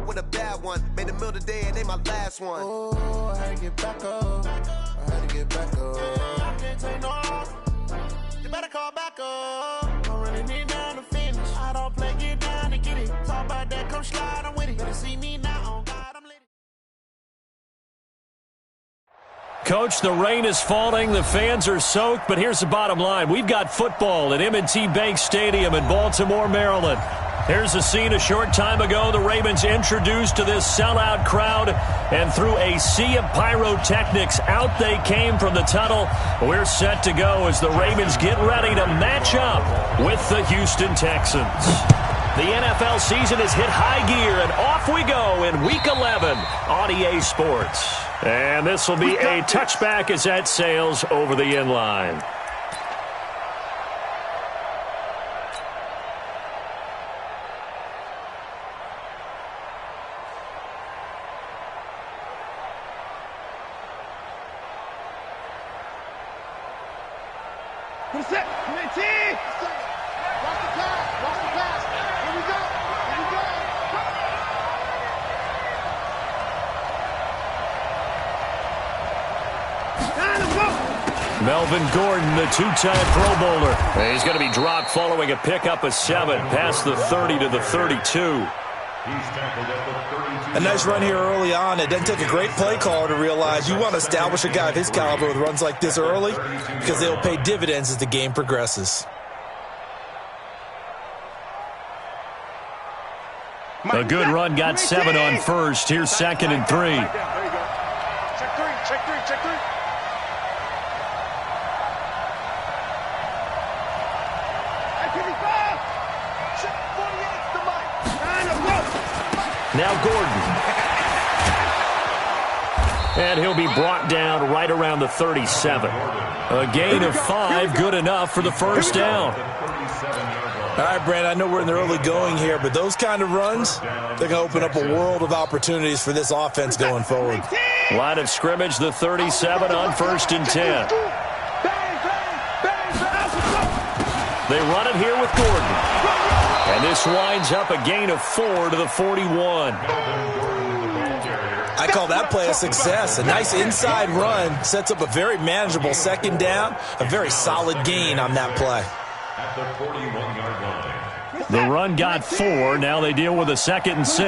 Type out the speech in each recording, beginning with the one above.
with a bad one. Made a meal today and they my last one. Oh, I had to get back up. I had to get back up. I can't take no off. You better call back up. Don't really need down to finish. I don't play, get down to get it. Talk about that, come slide, I'm with it. Better see me now, on God, I'm lit. Coach, the rain is falling, the fans are soaked, but here's the bottom line. We've got football at M&T Bank Stadium in Baltimore, Maryland. Here's the scene a short time ago. The Ravens introduced to this sellout crowd, and through a sea of pyrotechnics, out they came from the tunnel. We're set to go as the Ravens get ready to match up with the Houston Texans. The NFL season has hit high gear, and off we go in Week 11 on EA Sports. And this will be a touchback as that sails over the end line. Who's set? M&T! Watch the pass. Watch the pass. Here we go. Here we go. Melvin Gordon, the two-time Pro Bowler. He's going to be dropped following a pickup of 7 past the 30 to the 32. A nice run here early on. It doesn't take a great play caller to realize you want to establish a guy of his caliber with runs like this early because they'll pay dividends as the game progresses. A good run got 7 on first. Here's 2nd and 3. There you go. Check 3. Check 3. Check 3. Now Gordon. And he'll be brought down right around the 37. A gain of 5, good enough for the first down. All right, Brandon, I know we're in the early going here, but those kind of runs, they're going to open up a world of opportunities for this offense going forward. Line of scrimmage, the 37 on 1st and 10. They run it here with Gordon. And this winds up a gain of 4 to the 41. I call that play a success. A nice inside run sets up a very manageable 2nd down, a very solid gain on that play. The run got 4. Now they deal with a 2nd and 6.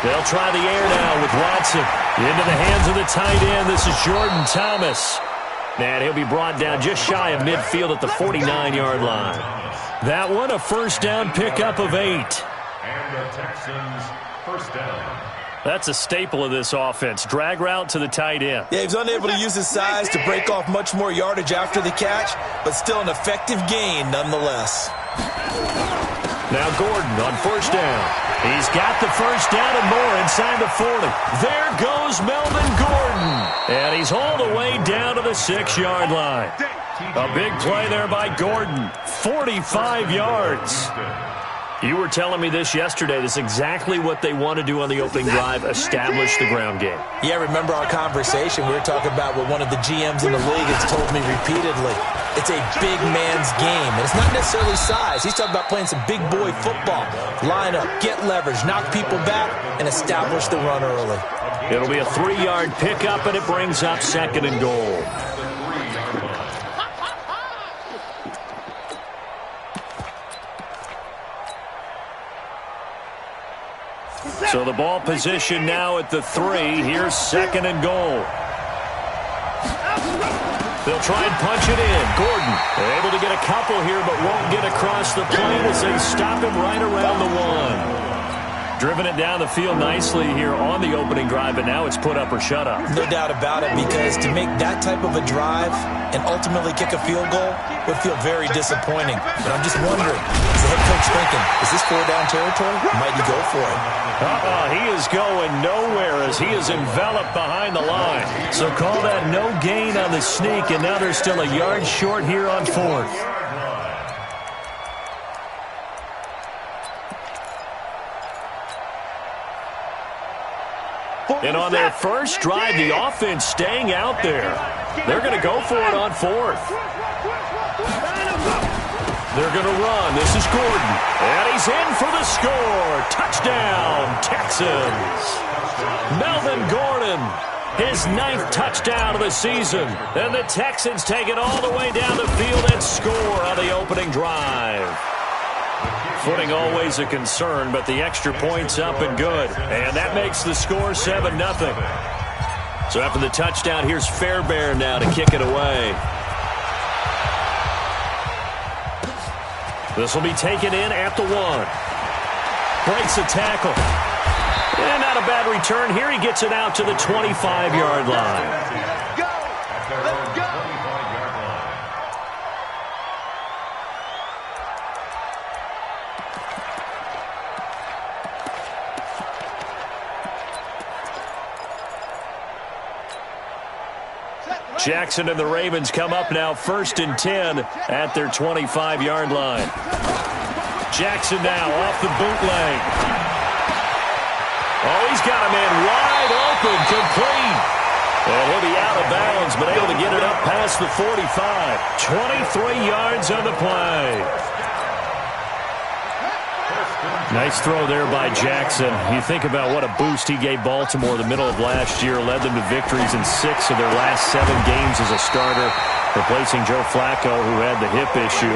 They'll try the air now with Watson. Into the hands of the tight end. This is Jordan Thomas. And he'll be brought down just shy of midfield at the 49-yard line. That one, a first down pickup of 8. And the Texans first down. That's a staple of this offense. Drag route to the tight end. Yeah, he was unable to use his size to break off much more yardage after the catch, but still an effective gain nonetheless. Now Gordon on first down. He's got the first down and more inside the 40. There goes Melvin Gordon. And he's hauled away down to the 6-yard line. A big play there by Gordon. 45 yards. You were telling me this yesterday. This is exactly what they want to do on the opening drive, establish the ground game. Yeah, remember our conversation. We were talking about what one of the GMs in the league has told me repeatedly. It's a big man's game, and it's not necessarily size. He's talking about playing some big boy football. Line up, get leverage, knock people back, and establish the run early. It'll be a 3-yard pickup, and it brings up 2nd and goal. So the ball position now at the 3. Here's 2nd and goal. They'll try and punch it in. Gordon able to get a couple here, but won't get across the plane as they stop him right around the 1. Driven it down the field nicely here on the opening drive, but now it's put up or shut up. No doubt about it, because to make that type of a drive and ultimately kick a field goal would feel very disappointing. But I'm just wondering, is the head coach thinking, is this 4-down territory? Might he go for it? He is going nowhere as he is enveloped behind the line. So call that no gain on the sneak, and now they're still a yard short here on 4th. And on their first drive, the offense staying out there. They're going to go for it on 4th. They're going to run. This is Gordon. And he's in for the score. Touchdown, Texans. Melvin Gordon, his 9th touchdown of the season. And the Texans take it all the way down the field and score on the opening drive. Footing always a concern, but the extra point's up and good. And that makes the score 7-0. So after the touchdown, here's Fairbairn now to kick it away. This will be taken in at the 1. Breaks a tackle. And not a bad return here. He gets it out to the 25-yard line. Let's go! Let's go! Jackson and the Ravens come up now 1st and 10 at their 25-yard line. Jackson now off the bootleg. Oh, he's got a man wide open, complete. And he'll be out of bounds, but able to get it up past the 45. 23 yards on the play. Nice throw there by Jackson. You think about what a boost he gave Baltimore the middle of last year, led them to victories in 6 of their last 7 games as a starter, replacing Joe Flacco, who had the hip issue.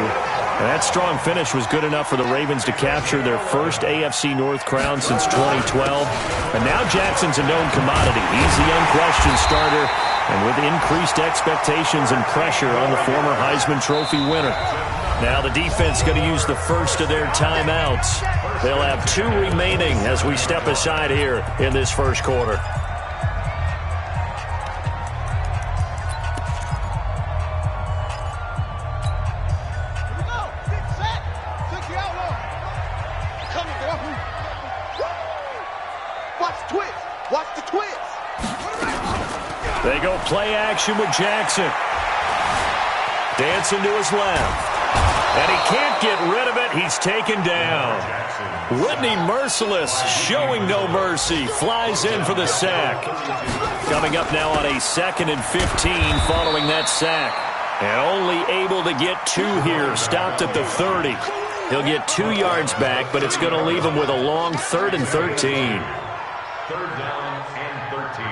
And that strong finish was good enough for the Ravens to capture their first AFC North crown since 2012. And now Jackson's a known commodity. He's the unquestioned starter, and with increased expectations and pressure on the former Heisman Trophy winner. Now the defense going to use the first of their timeouts. They'll have 2 remaining as we step aside here in this first quarter. Watch the twist. They go play action with Jackson. Dancing to his left. And he can't get rid of it. He's taken down. Whitney Merciless, showing no mercy, flies in for the sack. Coming up now on a 2nd and 15 following that sack. And only able to get 2 here, stopped at the 30. He'll get 2 yards back, but it's going to leave him with a long 3rd and 13. 3rd down and 13.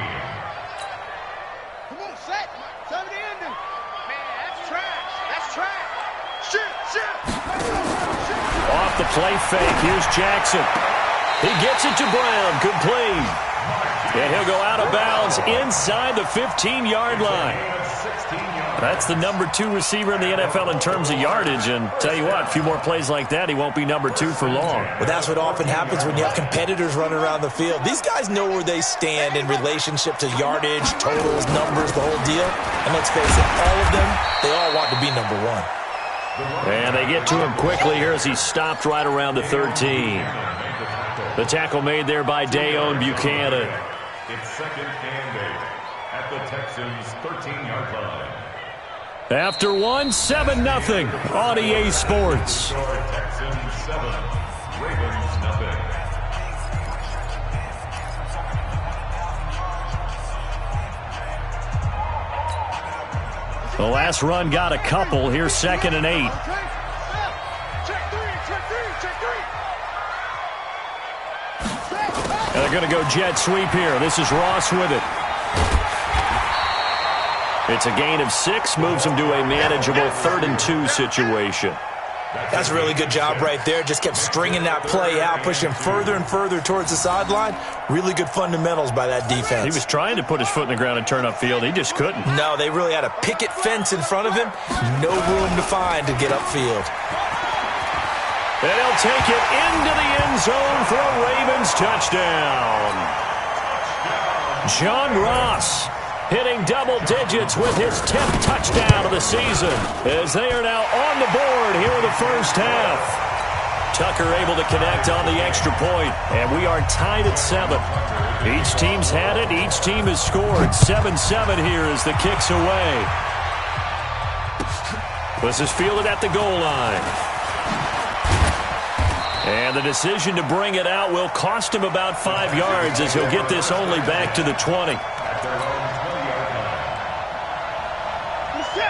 Come on, set. Time to end it. Man, that's trash. That's trash. Off the play fake, here's Jackson. He gets it to Brown, complete. And he'll go out of bounds inside the 15-yard line. That's the number 2 receiver in the NFL in terms of yardage. And tell you what, a few more plays like that, he won't be number 2 for long. Well, that's what often happens when you have competitors running around the field. These guys know where they stand in relationship to yardage, totals, numbers, the whole deal. And let's face it, all of them, they all want to be number 1. And they get to him quickly here as he stopped right around the 13. The tackle made there by Dayon Buchanan. It's 2nd and 8 at the Texans' 13-yard line. After 1, 7-0 on EA Sports. Texans 7, Ravens nothing. The last run got a couple. Here's 2nd and 8. And they're going to go jet sweep here. This is Ross with it. It's a gain of 6, moves him to a manageable 3rd and 2 situation. That's a really good job right there. Just kept stringing that play out, pushing further and further towards the sideline. Really good fundamentals by that defense. He was trying to put his foot in the ground and turn upfield. He just couldn't. No, they really had a picket fence in front of him. No room to find to get upfield. And he'll take it into the end zone for a Ravens touchdown. John Ross hitting double digits with his 10th touchdown of the season as they are now on the board here in the first half. Tucker able to connect on the extra point, and we are tied at 7. Each team's had it. Each team has scored. 7-7 here as the kick's away. This is fielded at the goal line. And the decision to bring it out will cost him about 5 yards as he'll get this only back to the 20.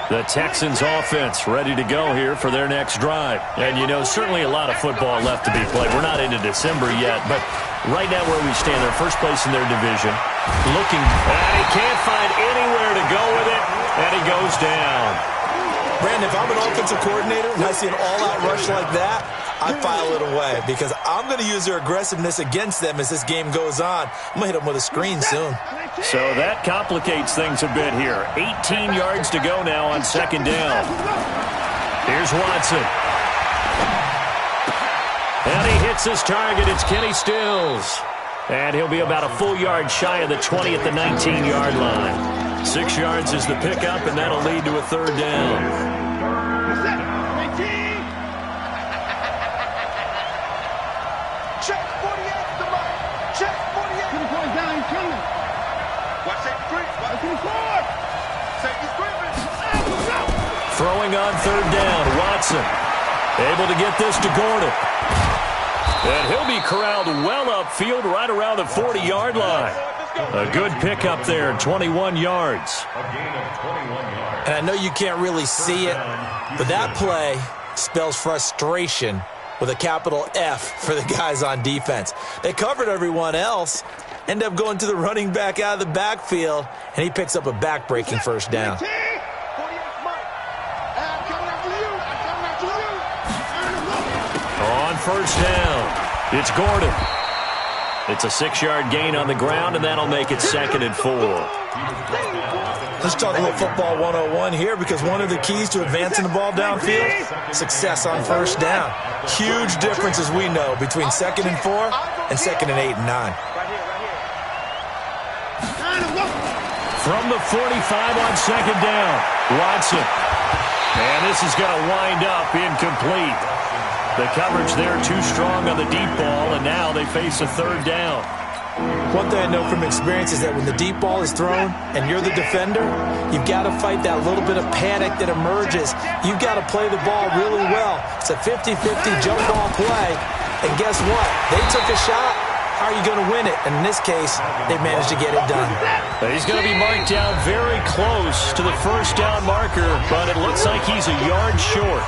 The Texans offense ready to go here for their next drive. And, you know, certainly a lot of football left to be played. We're not into December yet, but right now where we stand, they're first place in their division. Looking, and he can't find anywhere to go with it, and he goes down. Brandon, if I'm an offensive coordinator and I see an all-out rush like that, I file it away because I'm going to use their aggressiveness against them as this game goes on. I'm going to hit them with a screen soon. So that complicates things a bit here. 18 yards to go now on second down. Here's Watson. And he hits his target. It's Kenny Stills. And he'll be about a full yard shy of the 20 at the 19-yard line. 6 yards is the pickup, and that'll lead to a third down. Check 48 to the right. Check 48. Keep the point down. He's coming. Watch safety creep. Watch the four. Safety's creeping. Throwing on third down. Watson able to get this to Gordon. And he'll be corralled well upfield right around the 40-yard line. A good pickup there, 21 yards. A gain of 21 yards. And I know you can't really see it, but that play spells frustration with a capital F for the guys on defense. They covered everyone else, end up going to the running back out of the backfield, and he picks up a back-breaking first down. On first down, it's Gordon. It's a 6-yard gain on the ground, and that'll make it 2nd and 4. Let's talk a little football 101 here because one of the keys to advancing the ball downfield, success on first down. Huge difference, as we know, between 2nd and 4 and 2nd and 8 and 9. From the 45 on second down, Watson. And this is going to wind up incomplete. The coverage there too strong on the deep ball, and now they face a third down. One thing I know from experience is that when the deep ball is thrown and you're the defender, you've got to fight that little bit of panic that emerges. You've got to play the ball really well. It's a 50-50 jump ball play, and guess what? They took a shot. How are you going to win it? And in this case, they managed to get it done. He's going to be marked down very close to the first down marker, but it looks like he's a yard short.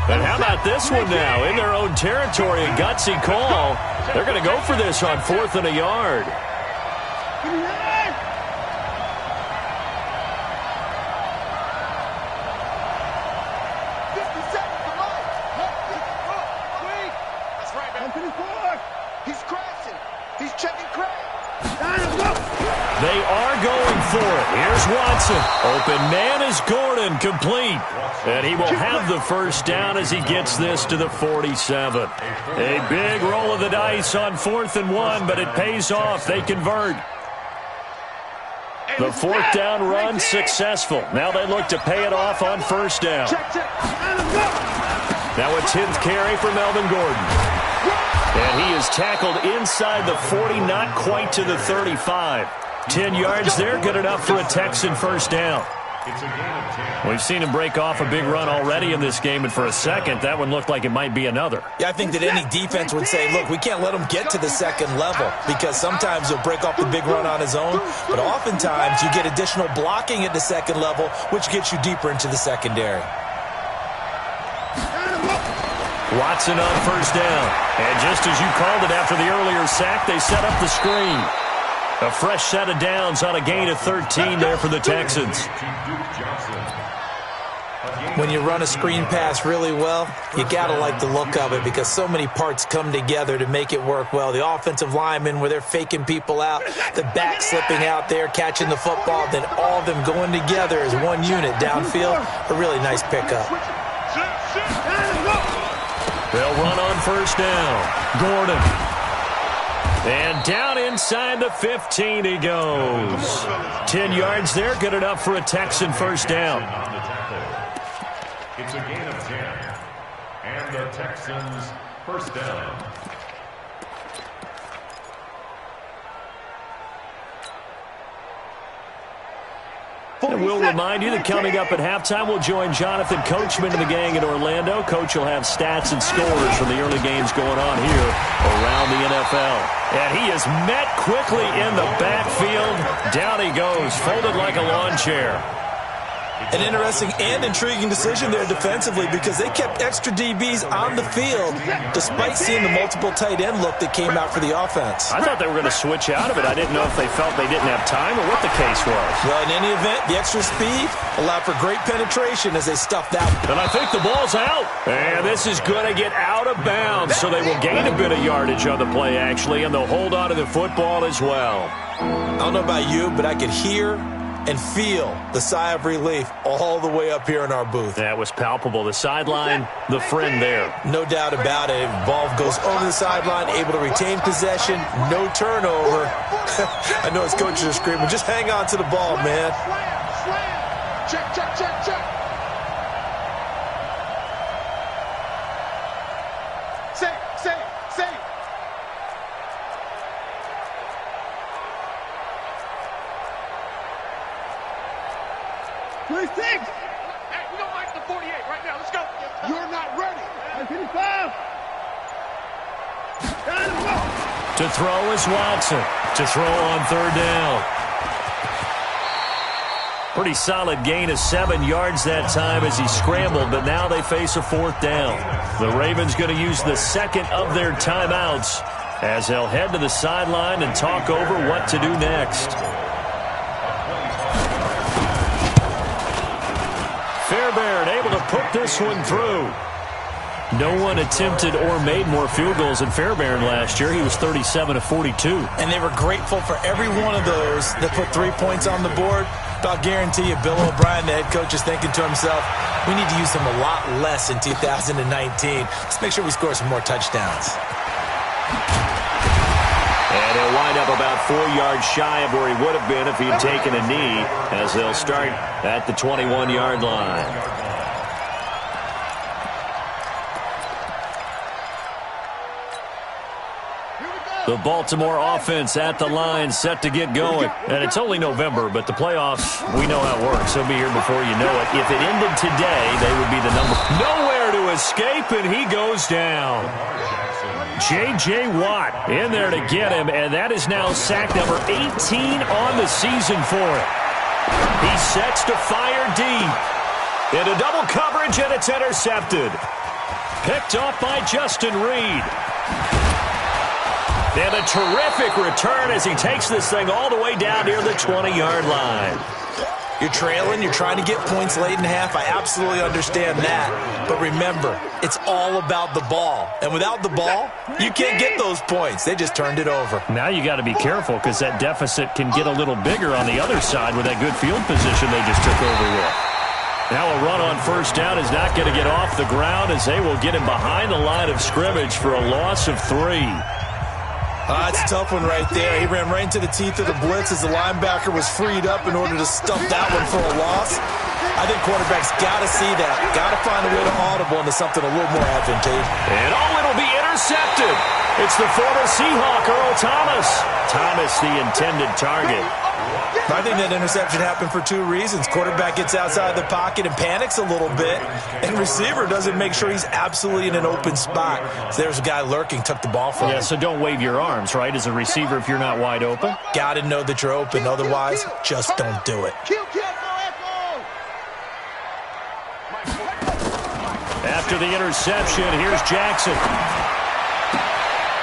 And how about this one now? In their own territory, a gutsy call. They're going to go for this on 4th and a yard. He's crashing. He's checking crash. They are going for it. Here's Watson. Open man is Gordon, complete. And he will have the first down as he gets this to the 47. A big roll of the dice on 4th and 1, but it pays off. They convert. The 4th down run successful. Now they look to pay it off on first down. Now a 10th carry for Melvin Gordon. And he is tackled inside the 40, not quite to the 35. 10 yards there, good enough for a Texan first down. We've seen him break off a big run already in this game, and for a second, that one looked like it might be another. Yeah, I think that any defense would say, look, we can't let him get to the second level because sometimes he'll break off the big run on his own, but oftentimes you get additional blocking at the second level, which gets you deeper into the secondary. Watson on first down. And just as you called it after the earlier sack, they set up the screen. A fresh set of downs on a gain of 13 there for the Texans. When you run a screen pass really well, you got to like the look of it because so many parts come together to make it work well. The offensive linemen, where they're faking people out, the back slipping out there, catching the football, then all of them going together as one unit downfield. A really nice pickup. They'll run on first down. Gordon. And down inside the 15 he goes. 10 yards there, good enough for a Texan first down. It's a gain of 10. And the Texans first down. And we'll remind you that coming up at halftime, we'll join Jonathan Coachman and the gang in Orlando. Coach will have stats and scores from the early games going on here around the NFL. And he is met quickly in the backfield. Down he goes, folded like a lawn chair. An interesting and intriguing decision there defensively because they kept extra DBs on the field despite seeing the multiple tight end look that came out for the offense. I thought they were going to switch out of it. I didn't know if they felt they didn't have time or what the case was. Well, in any event, the extra speed allowed for great penetration as they stuffed that. And I think the ball's out. And this is going to get out of bounds, so they will gain a bit of yardage on the play, actually, and they'll hold on to the football as well. I don't know about you, but I could hear and feel the sigh of relief all the way up here in our booth. That was palpable. The sideline, the friend there. No doubt about it. Ball goes over the sideline, able to retain possession, no turnover. I know his coaches are screaming, just hang on to the ball, man. Slam. Check, check, check, check. Safe. Hey, we don't like the 48 right now. Let's go. You're not ready. 55. To throw is Watson. To throw on third down. Pretty solid gain of 7 yards that time as he scrambled, but now they face a fourth down. The Ravens going to use the second of their timeouts as they'll head to the sideline and talk over what to do next. Fairbairn able to put this one through. No one attempted or made more field goals than Fairbairn last year. He was 37 of 42. And they were grateful for every one of those that put 3 points on the board. But I'll guarantee you, Bill O'Brien, the head coach, is thinking to himself, we need to use him a lot less in 2019. Let's make sure we score some more touchdowns. And he'll wind up about 4 yards shy of where he would have been if he had taken a knee, as they'll start at the 21-yard line. The Baltimore offense at the line, set to get going. And it's only November, but the playoffs, we know how it works. They'll be here before you know it. If it ended today, they would be the number. Nowhere to escape, and he goes down. J.J. Watt in there to get him, and that is now sack number 18 on the season for him. He sets to fire deep. Into double coverage, and it's intercepted. Picked off by Justin Reed. And a terrific return as he takes this thing all the way down near the 20-yard line. You're trailing, you're trying to get points late in half. I absolutely understand that. But remember, it's all about the ball. And without the ball, you can't get those points. They just turned it over. Now you got to be careful because that deficit can get a little bigger on the other side with that good field position they just took over with. Now a run on first down is not going to get off the ground as they will get him behind the line of scrimmage for a loss of 3. That's a tough one right there. He ran right into the teeth of the blitz as the linebacker was freed up in order to stuff that one for a loss. I think quarterbacks got to see that. Got to find a way to audible into something a little more advantageous. And it'll be intercepted. It's the former Seahawk, Earl Thomas. Thomas, the intended target. I think that interception happened for 2 reasons. Quarterback gets outside the pocket and panics a little bit, and receiver doesn't make sure he's absolutely in an open spot. So there's a guy lurking, took the ball from him. Yeah, so don't wave your arms, right, as a receiver if you're not wide open. Got to know that you're open. Otherwise, just don't do it. After the interception, here's Jackson.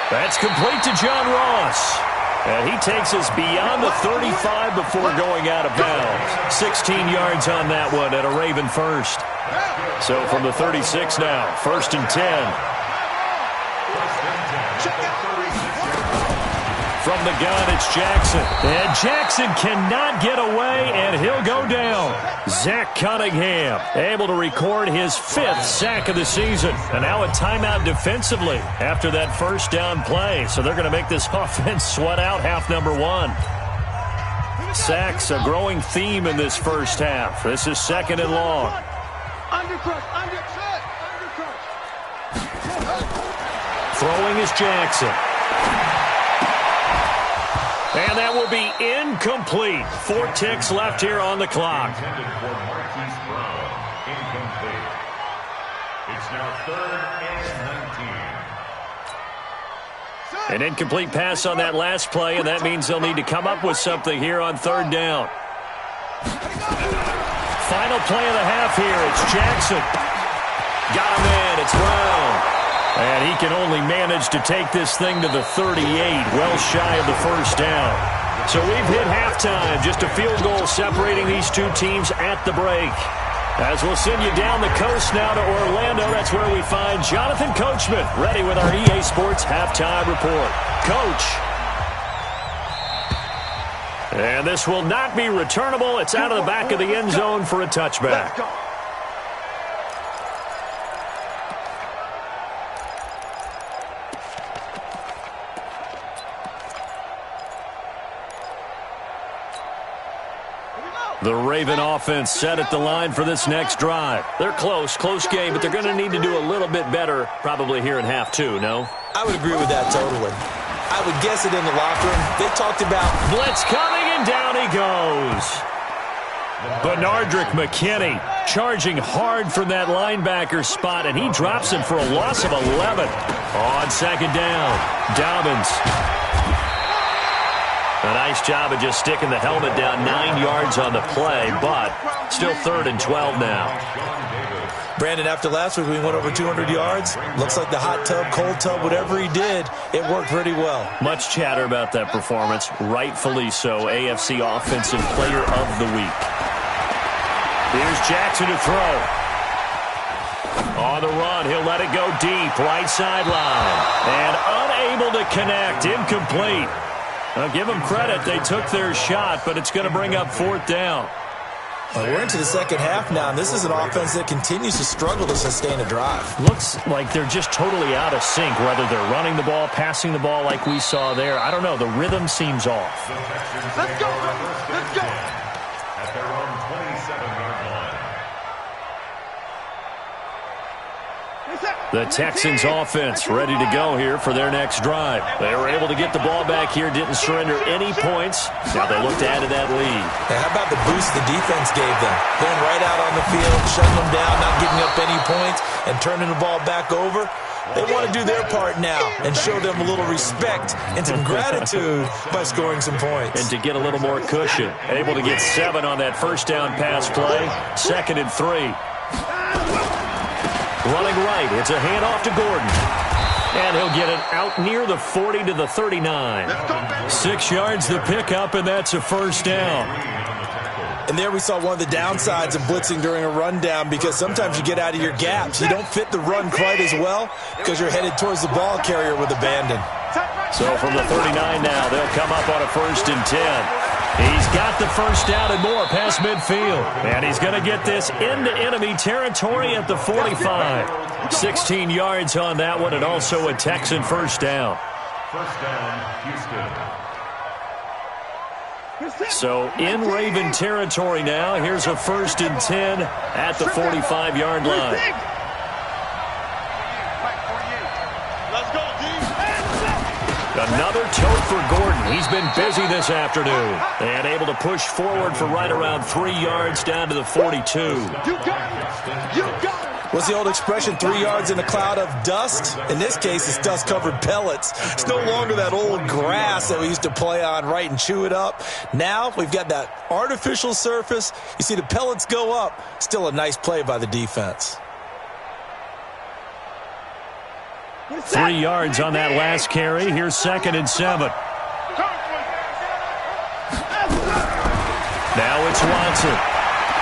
That's complete to John Ross. And he takes us beyond the 35 before going out of bounds. 16 yards on that one at a Raven first. So from the 36 now, 1st and 10. From the gun, it's Jackson. And Jackson cannot get away, and he'll go down. Zach Cunningham able to record his 5th sack of the season. And now a timeout defensively after that first down play. So they're going to make this offense sweat out half number 1. Sacks, a growing theme in this first half. This is 2nd and long. Throwing is Jackson. And that will be incomplete. 4 ticks left here on the clock. Intended for Marquise Brown. Incomplete. It's now 3rd and 19. An incomplete pass on that last play, and that means they'll need to come up with something here on 3rd down. Final play of the half here. It's Jackson. Got him in. It's Brown. And he can only manage to take this thing to the 38, well shy of the first down. So we've hit halftime. Just a field goal separating these two teams at the break. As we'll send you down the coast now to Orlando, that's where we find Jonathan Coachman, ready with our EA Sports Halftime Report. Coach. And this will not be returnable. It's out of the back of the end zone for a touchback. The Raven offense set at the line for this next drive. They're close game, but they're going to need to do a little bit better probably here in half 2, no? I would agree with that totally. I would guess it in the locker room. They talked about blitz coming, and down he goes. Benardrick McKinney charging hard from that linebacker spot, and he drops him for a loss of 11. On 2nd down, Dobbins. A nice job of just sticking the helmet down 9 yards on the play, but still 3rd and 12 now. Brandon, after last week we went over 200 yards. Looks like the hot tub, cold tub, whatever he did, it worked pretty well. Much chatter about that performance, rightfully so. AFC Offensive Player of the Week. Here's Jackson to throw. On the run, he'll let it go deep, right sideline. And unable to connect, incomplete. I'll give them credit. They took their shot, but it's going to bring up 4th down. Well, we're into the second half now, and this is an offense that continues to struggle to sustain a drive. Looks like they're just totally out of sync, whether they're running the ball, passing the ball like we saw there. I don't know. The rhythm seems off. Let's go. Let's go. At their own 27-yard line. The Texans offense ready to go here for their next drive. They were able to get the ball back here, didn't surrender any points. Now they look to add to that lead. Hey, how about the boost the defense gave them? Going right out on the field, shutting them down, not giving up any points, and turning the ball back over. They want to do their part now and show them a little respect and some gratitude by scoring some points. And to get a little more cushion. Able to get 7 on that first down pass play. 2nd and 3. Running right, it's a handoff to Gordon. And he'll get it out near the 40 to the 39. 6 yards the pickup, and that's a first down. And there we saw one of the downsides of blitzing during a rundown, because sometimes you get out of your gaps. You don't fit the run quite as well because you're headed towards the ball carrier with abandon. So from the 39 now, they'll come up on a 1st and 10. He's got the first down and more past midfield. And he's going to get this into enemy territory at the 45. 16 yards on that one, and also a Texan first down. First down, Houston. So in Raven territory now, here's a 1st and 10 at the 45-yard line. Another tote for Gordon. He's been busy this afternoon. And able to push forward for right around 3 yards down to the 42. You got it. You got it. What's the old expression, 3 yards in a cloud of dust? In this case, it's dust-covered pellets. It's no longer that old grass that we used to play on, right, and chew it up. Now we've got that artificial surface. You see the pellets go up. Still a nice play by the defense. 3 yards on that last carry. Here's 2nd and 7. Now it's Watson.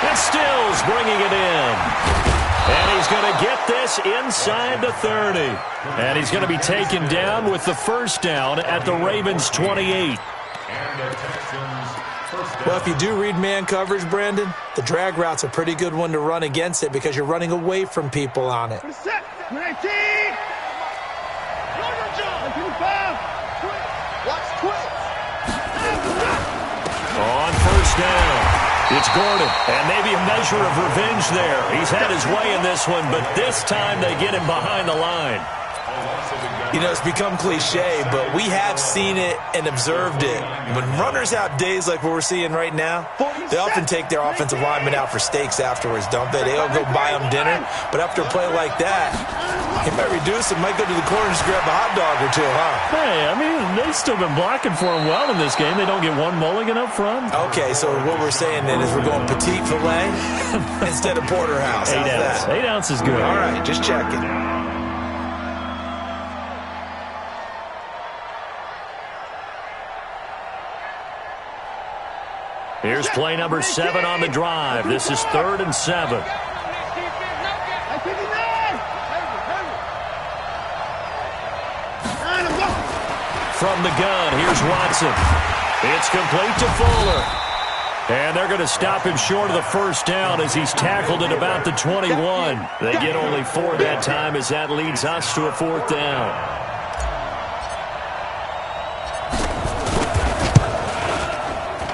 And Stills bringing it in. And he's going to get this inside the 30. And he's going to be taken down with the first down at the Ravens' 28. Well, if you do read man coverage, Brandon, the drag route's a pretty good one to run against it because you're running away from people on it. On first down, it's Gordon, and maybe a measure of revenge there. He's had his way in this one, but this time they get him behind the line. You know, it's become cliche, but we have seen it and observed it. When runners have days like what we're seeing right now, they often take their offensive linemen out for steaks afterwards, don't they? They'll go buy them dinner, but after a play like that, he might reduce it, might go to the corner and just grab a hot dog or two, huh? Hey, I mean, they've still been blocking for him well in this game. They don't get one mulligan up front. Okay, so what we're saying then is we're going petite filet instead of porterhouse. 8 ounce. 8 ounce is good. All right, just checking. Here's play number 7 on the drive. This is 3rd and 7. From the gun, here's Watson. It's complete to Fuller. And they're going to stop him short of the first down as he's tackled at about the 21. They get only 4 that time as that leads us to a 4th down.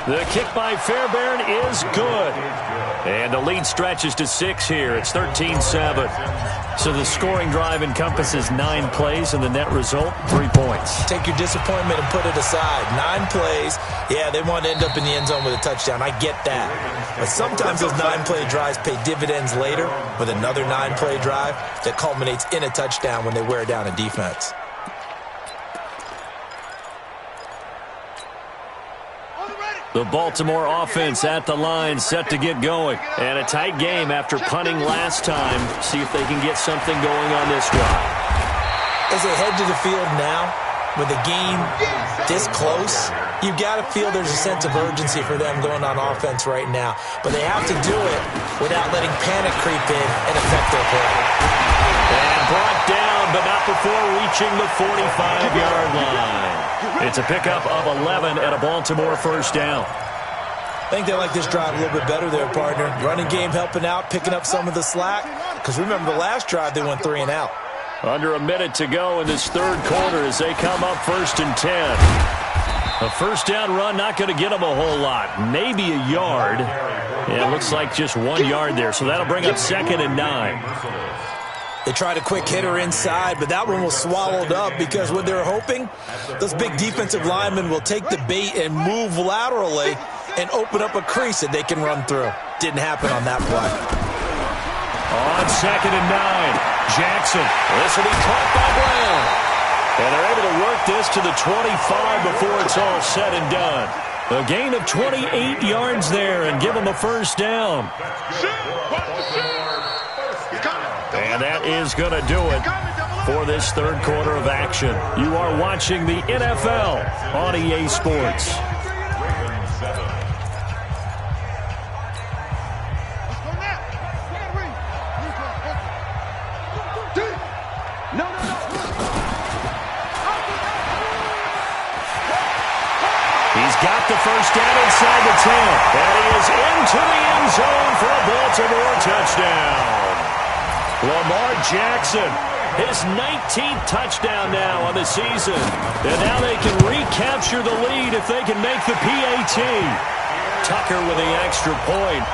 The kick by Fairbairn is good. And the lead stretches to 6 here. It's 13-7. So the scoring drive encompasses 9 plays, and the net result, 3 points. Take your disappointment and put it aside. 9 plays. Yeah, they want to end up in the end zone with a touchdown. I get that. But sometimes those 9-play drives pay dividends later with another 9-play drive that culminates in a touchdown when they wear down a defense. The Baltimore offense at the line, set to get going. And a tight game after punting last time. See if they can get something going on this drive. As they head to the field now, with the game this close, you've got to feel there's a sense of urgency for them going on offense right now. But they have to do it without letting panic creep in and affect their play. And brought down, but not before reaching the 45-yard line. It's a pickup of 11 and a Baltimore first down. I think they like this drive a little bit better there, partner. Running game helping out, picking up some of the slack. Because remember, the last drive they went 3 and out. Under a minute to go in this third quarter as they come up 1st and 10. A first down run not going to get them a whole lot. Maybe a yard. Yeah, it looks like just 1 yard there. So that'll bring up 2nd and 9. They tried a quick hitter inside, but that one was swallowed up because what they're hoping, those big defensive linemen will take the bait and move laterally and open up a crease that they can run through. Didn't happen on that play. On 2nd and 9, Jackson. This will be caught by Brown. And they're able to work this to the 25 before it's all said and done. A gain of 28 yards there and give them a first down. And that is going to do it for this third quarter of action. You are watching the NFL on EA Sports. He's got the first down inside the 10. And he is into the end zone for a Baltimore touchdown. Lamar Jackson, his 19th touchdown now on the season. And now they can recapture the lead if they can make the PAT. Tucker with the extra point.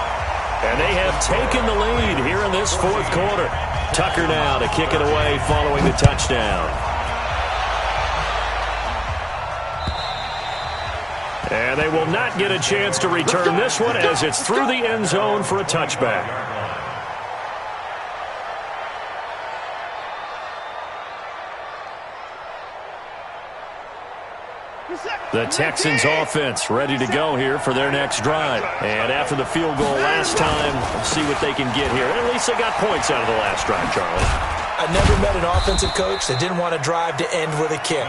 And they have taken the lead here in this fourth quarter. Tucker now to kick it away following the touchdown. And they will not get a chance to return this one as it's through the end zone for a touchback. The Texans offense ready to go here for their next drive. And after the field goal last time, we'll see what they can get here. At least they got points out of the last drive, Charlie. I never met an offensive coach that didn't want a drive to end with a kick.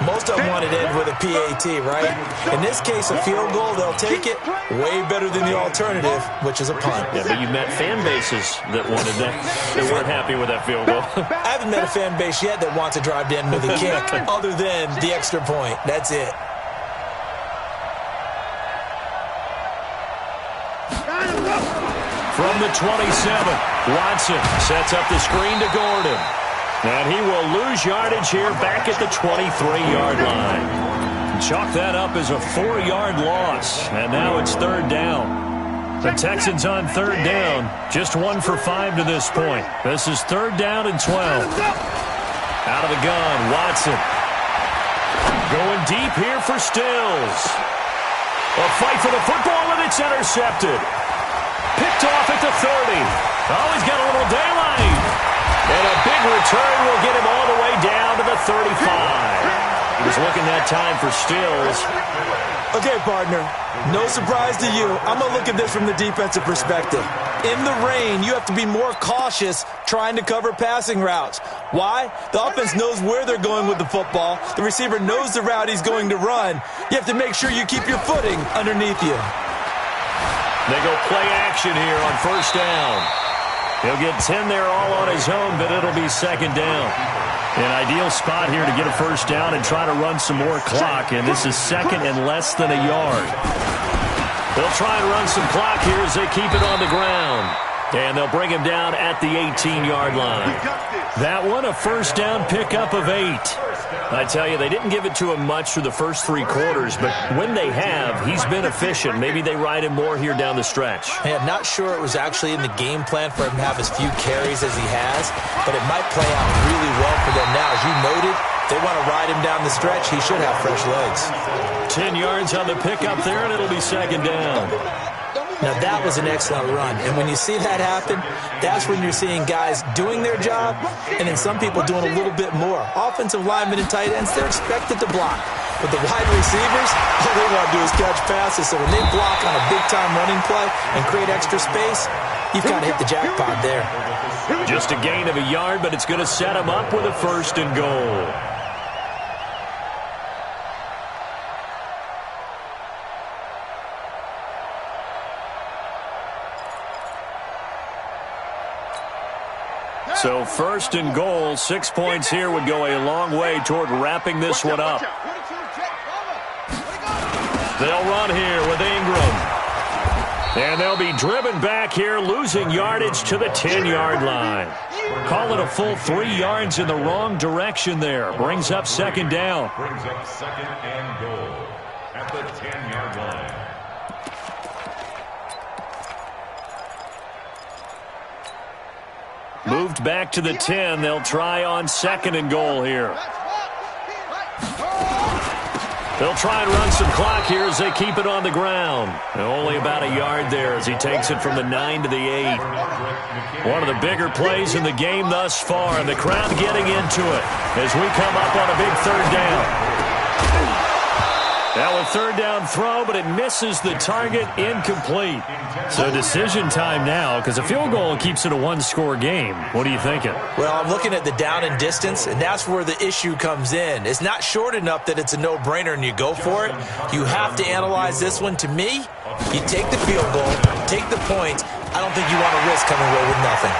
Most of them wanted to end with a PAT, right? In this case, a field goal, they'll take it. Way better than the alternative, which is a punt. Yeah, but you've met fan bases that wanted that, that weren't happy with that field goal. I haven't met a fan base yet that wants a drive to end with a kick, other than the extra point. That's it. From the 27, Watson sets up the screen to Gordon. And he will lose yardage here back at the 23-yard line. Chalk that up as a 4-yard loss. And now it's third down. The Texans on third down, just 1 for 5 to this point. This is third down and 12. Out of the gun, Watson. Going deep here for Stills. A fight for the football, and it's intercepted. Picked off at the 30. Oh, he's got a little daylight. And a big return will get him all the way down to the 35. He was looking that time for Stills. Okay, partner, no surprise to you. I'm going to look at this from the defensive perspective. In the rain, you have to be more cautious trying to cover passing routes. Why? The offense knows where they're going with the football. The receiver knows the route he's going to run. You have to make sure you keep your footing underneath you. They go play action here on first down. He'll get 10 there all on his own, but it'll be second down. An ideal spot here to get a first down and try to run some more clock, and this is second and less than a yard. They'll try and run some clock here as they keep it on the ground. And they'll bring him down at the 18-yard line. That one, a first down pickup of 8. I tell you, they didn't give it to him much through the first 3 quarters, but when they have, he's been efficient. Maybe they ride him more here down the stretch. Hey, I'm not sure it was actually in the game plan for him to have as few carries as he has, but it might play out really well for them now. As you noted, they want to ride him down the stretch. He should have fresh legs. 10 yards on the pickup there, and it'll be second down. Now, that was an excellent run, and when you see that happen, that's when you're seeing guys doing their job and then some people doing a little bit more. Offensive linemen and tight ends, they're expected to block. But the wide receivers, all they want to do is catch passes. So when they block on a big-time running play and create extra space, you've got to hit the jackpot there. Just a gain of a yard, but it's going to set him up with a first and goal. So first and goal, 6 points here would go a long way toward wrapping this one up. They'll run here with Ingram. And they'll be driven back here, losing yardage to the 10-yard line. Call it a full 3 yards in the wrong direction there. Brings up second down. Brings up second and goal at the 10-yard line. Moved back to the 10. They'll try on second and goal here. They'll try and run some clock here as they keep it on the ground. And only about a yard there as he takes it from the 9 to the 8. One of the bigger plays in the game thus far, and the crowd getting into it as we come up on a big third down. Now a third down throw, but it misses the target, incomplete. So decision time now, because a field goal keeps it a one-score game. What are you thinking? Well, I'm looking at the down and distance, and that's where the issue comes in. It's not short enough that it's a no-brainer and you go for it. You have to analyze this one. To me, you take the field goal, take the point. I don't think you want to risk coming away with nothing.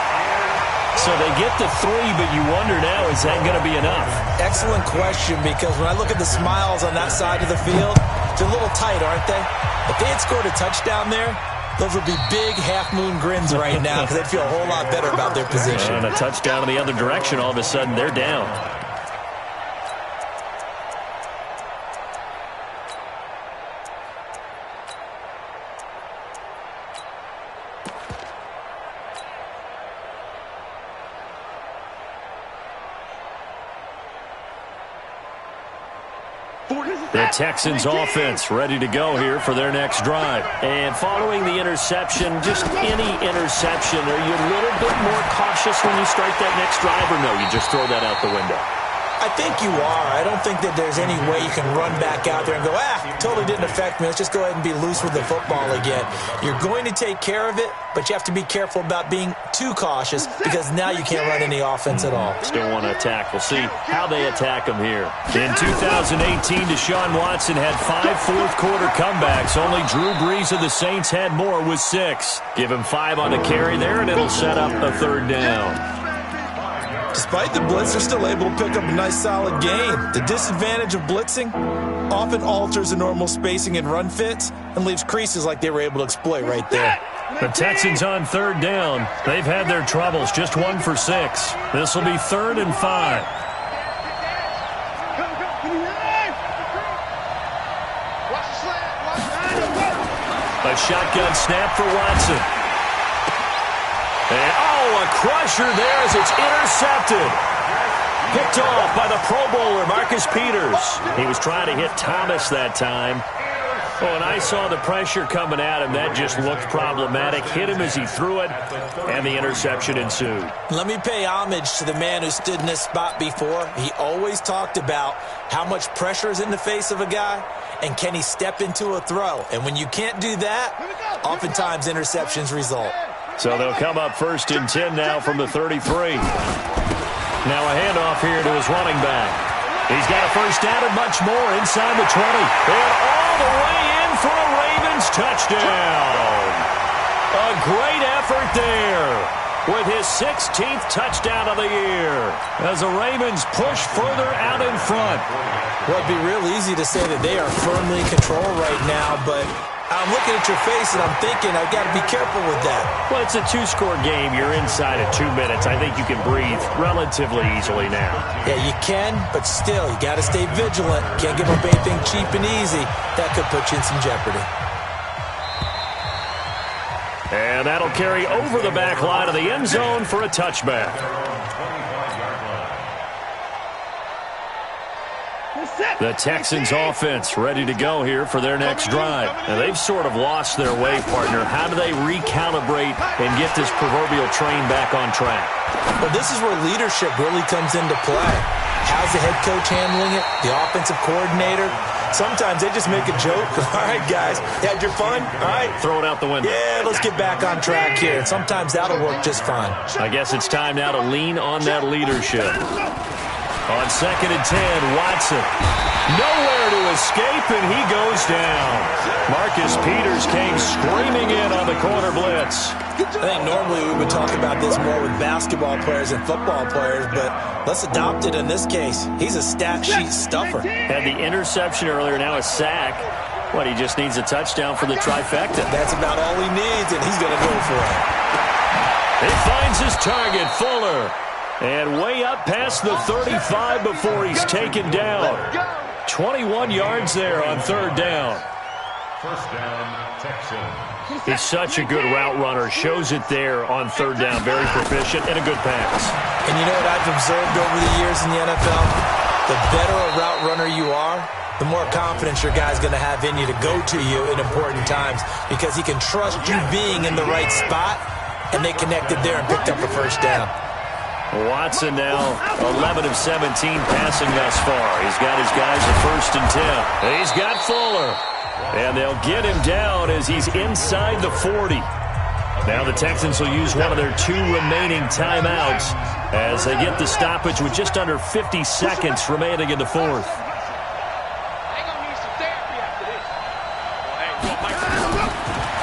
So they get the 3, but you wonder now, is that going to be enough? Excellent question, because when I look at the smiles on that side of the field, they're a little tight, aren't they? If they had scored a touchdown there, those would be big half-moon grins right now because they'd feel a whole lot better about their position. And a touchdown in the other direction, all of a sudden they're down. The Texans offense ready to go here for their next drive. And following the interception, just any interception, are you a little bit more cautious when you start that next drive, or no, you just throw that out the window? I think you are. I don't think that there's any way you can run back out there and go, totally didn't affect me. Let's just go ahead and be loose with the football again. You're going to take care of it, but you have to be careful about being too cautious because now you can't run any offense at all. Still want to attack. We'll see how they attack him here. In 2018, Deshaun Watson had 5 fourth-quarter comebacks. Only Drew Brees of the Saints had more with 6. Give him 5 on the carry there, and it'll set up a third down. Despite the blitz, they're still able to pick up a nice solid gain. The disadvantage of blitzing often alters the normal spacing and run fits and leaves creases like they were able to exploit right there. The Texans on third down. They've had their troubles, just 1 for 6. This will be 3rd and 5. A shotgun snap for Watson. And, a crusher there as it's intercepted. Picked off by the Pro Bowler, Marcus Peters. He was trying to hit Thomas that time. Oh, and I saw the pressure coming at him. That just looked problematic. Hit him as he threw it, and the interception ensued. Let me pay homage to the man who stood in this spot before. He always talked about how much pressure is in the face of a guy, and can he step into a throw. And when you can't do that, oftentimes interceptions result. So they'll come up 1st and 10 now from the 33. Now a handoff here to his running back. He's got a first down and much more inside the 20. And all the way in for a Ravens touchdown. A great effort there with his 16th touchdown of the year as the Ravens push further out in front. Well, it'd be real easy to say that they are firmly in control right now, but I'm looking at your face and I'm thinking I've got to be careful with that. Well, it's a 2-score game. You're inside at 2 minutes. I think you can breathe relatively easily now. Yeah, you can, but still, you got to stay vigilant. Can't give up anything cheap and easy. That could put you in some jeopardy. And that'll carry over the back line of the end zone for a touchback. The Texans offense ready to go here for their next drive. Now, they've sort of lost their way, partner. How do they recalibrate and get this proverbial train back on track? Well, this is where leadership really comes into play. How's the head coach handling it? The offensive coordinator? Sometimes they just make a joke. All right, guys, you had your fun? All right. Throw it out the window. Yeah, let's get back on track here. And sometimes that'll work just fine. I guess it's time now to lean on that leadership. On 2nd and 10, Watson. Nowhere to escape, and he goes down. Marcus Peters came screaming in on the corner blitz. I think normally we would talk about this more with basketball players and football players, but let's adopt it in this case. He's a stat sheet stuffer. Had the interception earlier, now a sack. What, he just needs a touchdown for the trifecta. That's about all he needs, and he's going to go for it. He finds his target, Fuller. And way up past the 35 before he's taken down. 21 yards there on 3rd down. First down, Texans. He's such a good route runner. Shows it there on 3rd down. Very proficient and a good pass. And you know what I've observed over the years in the NFL? The better a route runner you are, the more confidence your guy's going to have in you to go to you in important times because he can trust you being in the right spot, and they connected there and picked up a first down. Watson now 11 of 17 passing thus far. He's got his guys at 1st and 10. He's got Fuller. And they'll get him down as he's inside the 40. Now the Texans will use one of their 2 remaining timeouts as they get the stoppage with just under 50 seconds remaining in the 4th.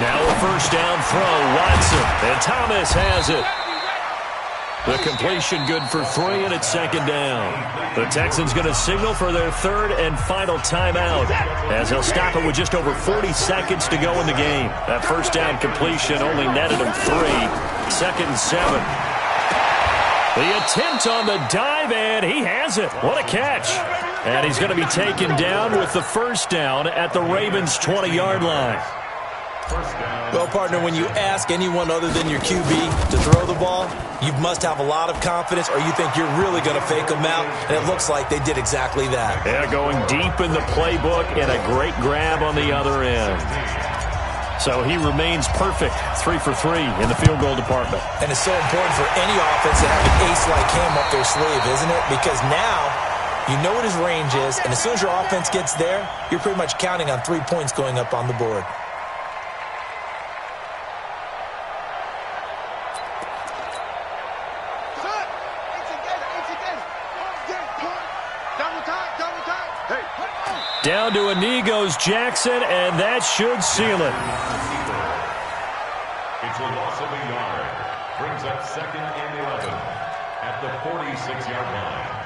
Now a first down throw, Watson. And Thomas has it. The completion good for 3, and it's 2nd down. The Texans going to signal for their 3rd and final timeout as they'll stop it with just over 40 seconds to go in the game. That first down completion only netted him 3. 2nd and 7. The attempt on the dive, and he has it. What a catch. And he's going to be taken down with the first down at the Ravens' 20-yard line. Well, partner, when you ask anyone other than your QB to throw the ball, you must have a lot of confidence or you think you're really going to fake them out, and it looks like they did exactly that. Yeah, going deep in the playbook and a great grab on the other end. So he remains perfect, 3 for 3 in the field goal department. And it's so important for any offense to have an ace like him up their sleeve, isn't it? Because now you know what his range is, and as soon as your offense gets there, you're pretty much counting on 3 points going up on the board. Down to a knee goes Jackson, and that should seal it. It's a loss of a yard. Brings up 2nd and 11 at the 46-yard line.